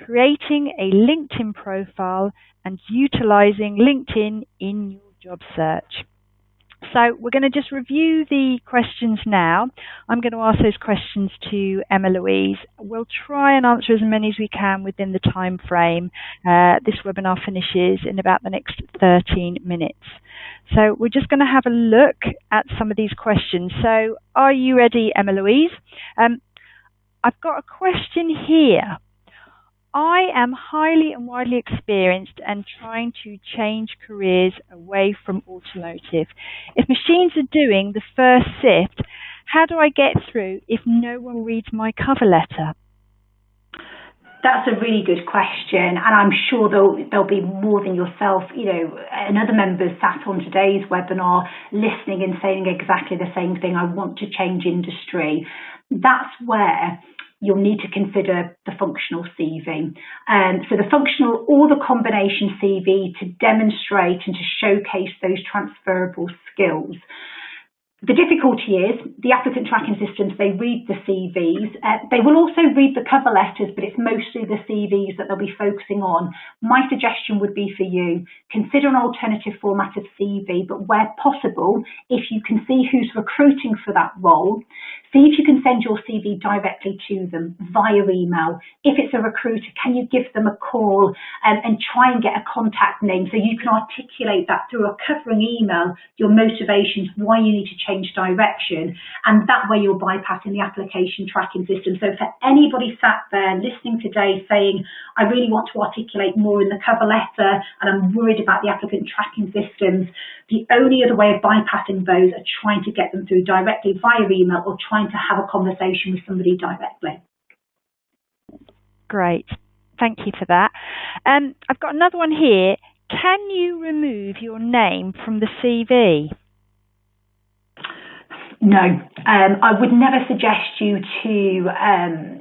Speaker 1: Creating a LinkedIn Profile and Utilizing LinkedIn in Your Job Search. So we're going to just review the questions now. I'm going to ask those questions to Louise. We'll try and answer as many as we can within the time frame. This webinar finishes in about the next 13 minutes. So we're just going to have a look at some of these questions. So are you ready, Louise? I've got a question here. I am highly and widely experienced and trying to change careers away from automotive. If machines are doing the first sift, how do I get through if no one reads my cover letter?
Speaker 3: That's a really good question, and I'm sure there'll be more than yourself, and other members sat on today's webinar listening and saying exactly the same thing. I want to change industry. That's where you'll need to consider the functional CV. So the functional or the combination CV to demonstrate and to showcase those transferable skills. The difficulty is the applicant tracking systems, they read the CVs. They will also read the cover letters, but it's mostly the CVs that they'll be focusing on. My suggestion would be for you, consider an alternative format of CV, but where possible, if you can see who's recruiting for that role, See if you can send your CV directly to them via email. If it's a recruiter, can you give them a call and try and get a contact name so you can articulate that through a covering email, your motivations, why you need to change direction, and that way you're bypassing the application tracking system. So for anybody sat there listening today saying, I really want to articulate more in the cover letter and I'm worried about the applicant tracking systems, the only other way of bypassing those are trying to get them through directly via email or trying to have a conversation with somebody directly.
Speaker 1: Great. Thank you for that. I've got another one here. Can you remove your name from the CV?
Speaker 3: No, I would never suggest you to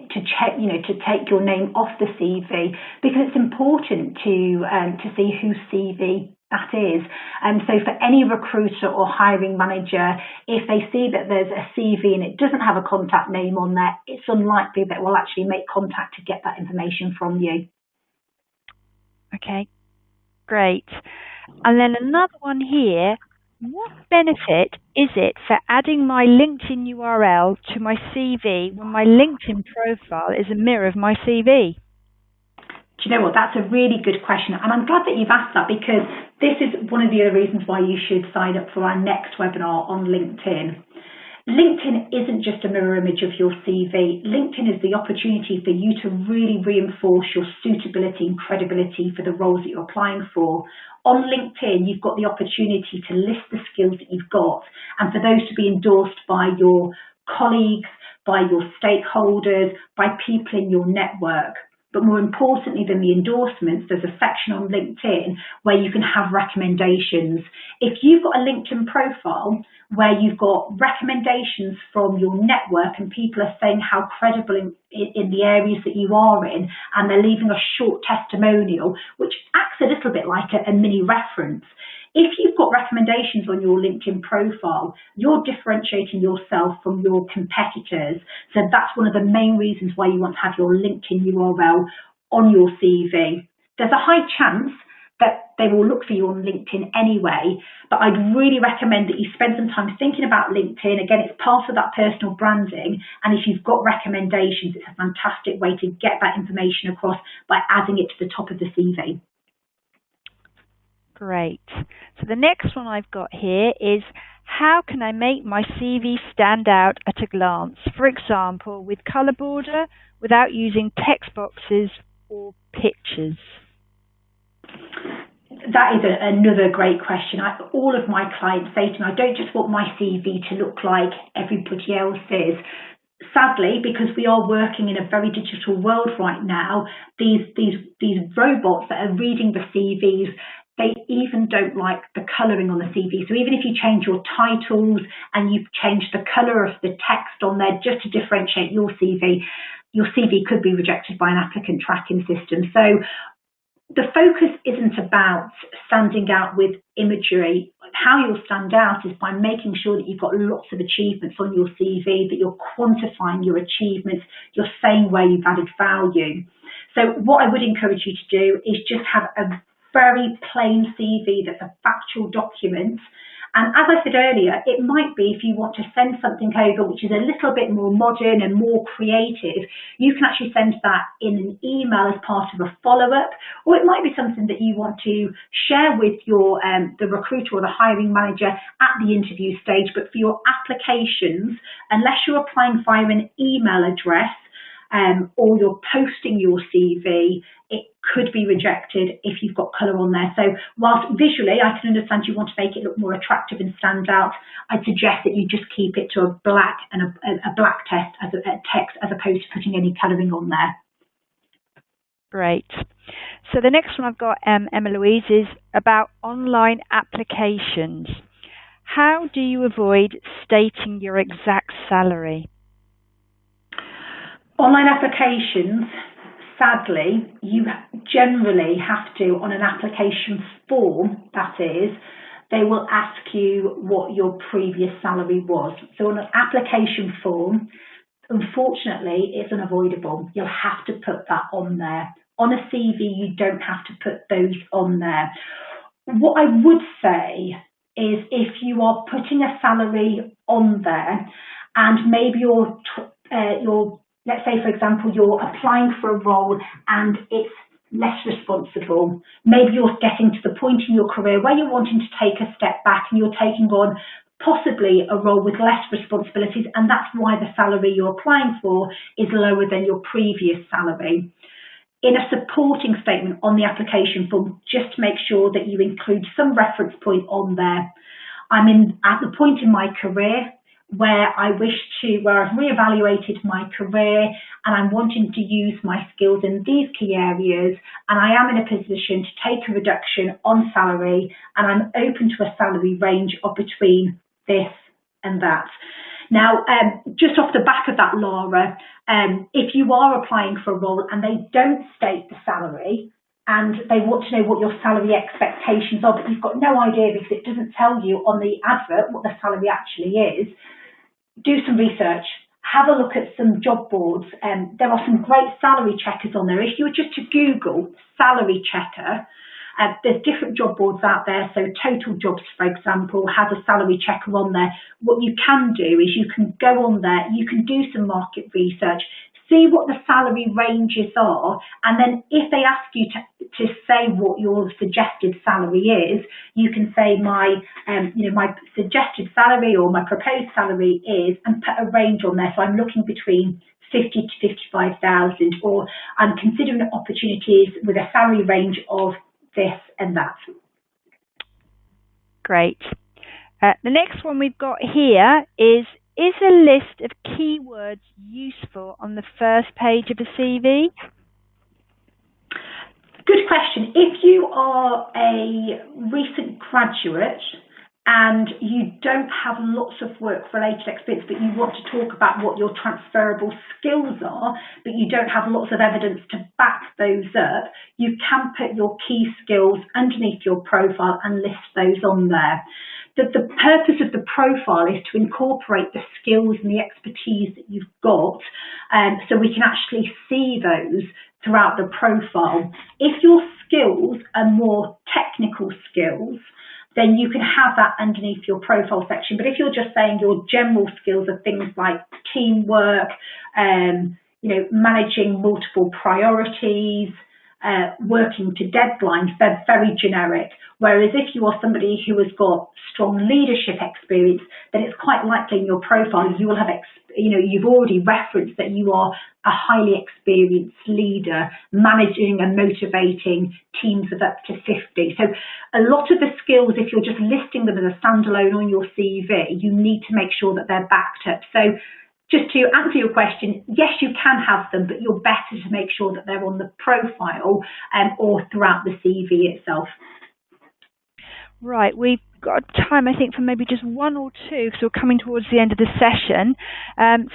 Speaker 3: check, to take your name off the CV, because it's important to see whose CV that is. And so for any recruiter or hiring manager, if they see that there's a CV and it doesn't have a contact name on there, it's unlikely that we'll actually make contact to get that information from you.
Speaker 1: Okay, great. And then another one here. What benefit is it for adding my LinkedIn URL to my CV when my LinkedIn profile is a mirror of my CV?
Speaker 3: Do you know what? That's a really good question. And I'm glad that you've asked that, because this is one of the other reasons why you should sign up for our next webinar on LinkedIn. LinkedIn isn't just a mirror image of your CV. LinkedIn is the opportunity for you to really reinforce your suitability and credibility for the roles that you're applying for. On LinkedIn, you've got the opportunity to list the skills that you've got and for those to be endorsed by your colleagues, by your stakeholders, by people in your network. But more importantly than the endorsements, there's a section on LinkedIn where you can have recommendations. If you've got a LinkedIn profile where you've got recommendations from your network and people are saying how credible in the areas that you are in, and they're leaving a short testimonial, which acts a little bit like a mini reference. If you've got recommendations on your LinkedIn profile, you're differentiating yourself from your competitors. So that's one of the main reasons why you want to have your LinkedIn URL on your CV. There's a high chance that they will look for you on LinkedIn anyway, but I'd really recommend that you spend some time thinking about LinkedIn. Again, it's part of that personal branding, and if you've got recommendations, it's a fantastic way to get that information across by adding it to the top of the CV.
Speaker 1: Great. So the next one I've got here is, how can I make my CV stand out at a glance? For example, with colour border, without using text boxes or pictures.
Speaker 3: That is another great question. All of my clients say to me, I don't just want my CV to look like everybody else's. Sadly, because we are working in a very digital world right now, these robots that are reading the CVs, they even don't like the colouring on the CV. So even if you change your titles and you change the colour of the text on there just to differentiate your CV could be rejected by an applicant tracking system. So the focus isn't about standing out with imagery. How you'll stand out is by making sure that you've got lots of achievements on your CV, that you're quantifying your achievements, you're saying where you've added value. So what I would encourage you to do is just have a very plain CV that's a factual document. And as I said earlier, it might be if you want to send something over which is a little bit more modern and more creative, you can actually send that in an email as part of a follow-up, or it might be something that you want to share with your the recruiter or the hiring manager at the interview stage. But for your applications, unless you're applying via an email address, or you're posting your CV, it could be rejected if you've got colour on there. So whilst visually I can understand you want to make it look more attractive and stand out, I'd suggest that you just keep it to a black and a black text as opposed to putting any colouring on there.
Speaker 1: Great. So the next one I've got, Emma Louise, is about online applications. How do you avoid stating your exact salary?
Speaker 3: Online applications, sadly, you generally have to, on an application form, that is, they will ask you what your previous salary was. So on an application form, unfortunately, it's unavoidable. You'll have to put that on there. On a CV, you don't have to put those on there. What I would say is if you are putting a salary on there and maybe you're let's say, for example, you're applying for a role and it's less responsible. Maybe you're getting to the point in your career where you're wanting to take a step back and you're taking on possibly a role with less responsibilities, and that's why the salary you're applying for is lower than your previous salary. In a supporting statement on the application form, just make sure that you include some reference point on there. I'm at the point in my career where I've reevaluated my career and I'm wanting to use my skills in these key areas, and I am in a position to take a reduction on salary, and I'm open to a salary range of between this and that. Now, just off the back of that, Laura, if you are applying for a role and they don't state the salary and they want to know what your salary expectations are, but you've got no idea because it doesn't tell you on the advert what the salary actually is, do some research. Have a look at some job boards. There are some great salary checkers on there. If you were just to Google salary checker, there's different job boards out there. So Total Jobs, for example, has a salary checker on there. What you can do is you can go on there, you can do some market research, see what the salary ranges are, and then if they ask you to say what your suggested salary is, you can say my suggested salary or my proposed salary is, and put a range on there. So I'm looking between 50 to 55,000, or I'm considering opportunities with a salary range of this and that.
Speaker 1: Great. The next one we've got here is a list of keywords useful on the first page of a CV?
Speaker 3: Good question. If you are a recent graduate and you don't have lots of work-related experience, but you want to talk about what your transferable skills are, but you don't have lots of evidence to back those up, you can put your key skills underneath your profile and list those on there. The purpose of the profile is to incorporate the skills and the expertise that you've got, so we can actually see those throughout the profile. If your skills are more technical skills, then you can have that underneath your profile section. But if you're just saying your general skills are things like teamwork, managing multiple priorities, working to deadlines, they're very generic. Whereas if you are somebody who has got strong leadership experience, then it's quite likely in your profile you will have, you've already referenced that you are a highly experienced leader, managing and motivating teams of up to 50. So a lot of the skills, if you're just listing them as a standalone on your CV, you need to make sure that they're backed up. So just to answer your question, yes, you can have them, but you're better to make sure that they're on the profile or throughout the CV itself.
Speaker 1: Right, we've got time, I think, for maybe just one or two, because we're coming towards the end of the session.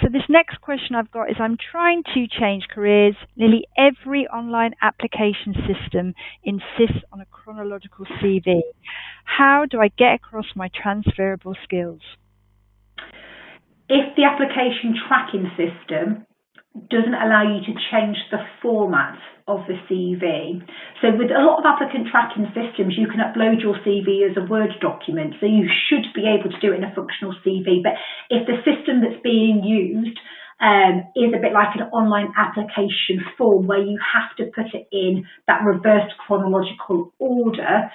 Speaker 1: So this next question I've got is, I'm trying to change careers. Nearly every online application system insists on a chronological CV. How do I get across my transferable skills?
Speaker 3: If the application tracking system doesn't allow you to change the format of the CV. So with a lot of applicant tracking systems, you can upload your CV as a Word document. So you should be able to do it in a functional CV. But if the system that's being used is a bit like an online application form where you have to put it in that reversed chronological order,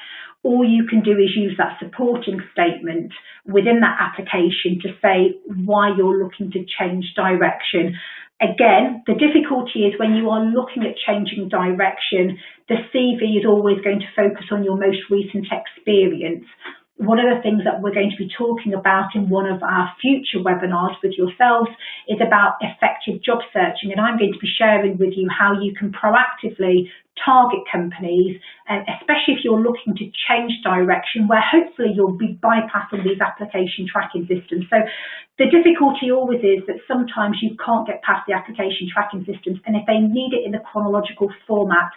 Speaker 3: all you can do is use that supporting statement within that application to say why you're looking to change direction. Again, the difficulty is when you are looking at changing direction, the CV is always going to focus on your most recent experience. One of the things that we're going to be talking about in one of our future webinars with yourselves is about effective job searching, and I'm going to be sharing with you how you can proactively target companies, especially if you're looking to change direction, where hopefully you'll be bypassing these application tracking systems. So the difficulty always is that sometimes you can't get past the application tracking systems, and if they need it in the chronological format,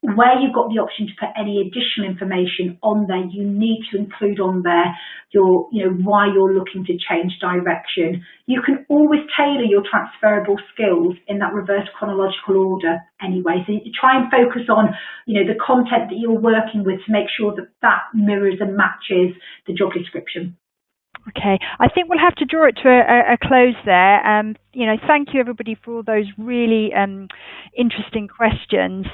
Speaker 3: where you've got the option to put any additional information on there, you need to include on there your, why you're looking to change direction. You can always tailor your transferable skills in that reverse chronological order anyway. So you try and focus on, the content that you're working with to make sure that that mirrors and matches the job description.
Speaker 1: Okay, I think we'll have to draw it to a close there. Thank you everybody for all those really interesting questions.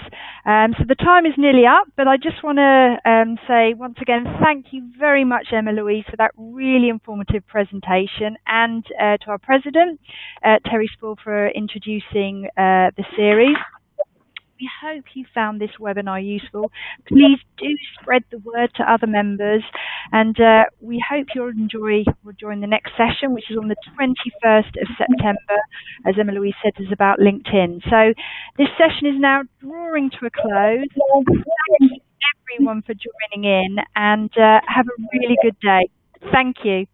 Speaker 1: So the time is nearly up, but I just want to say once again, thank you very much, Emma Louise, for that really informative presentation, and to our president, Terry Spall, for introducing the series. We hope you found this webinar useful. Please do spread the word to other members, and we hope you'll join the next session, which is on the 21st of September. As Emma Louise said, is about LinkedIn. So this session is now drawing to a close. Thank you everyone for joining in, and have a really good day. Thank you.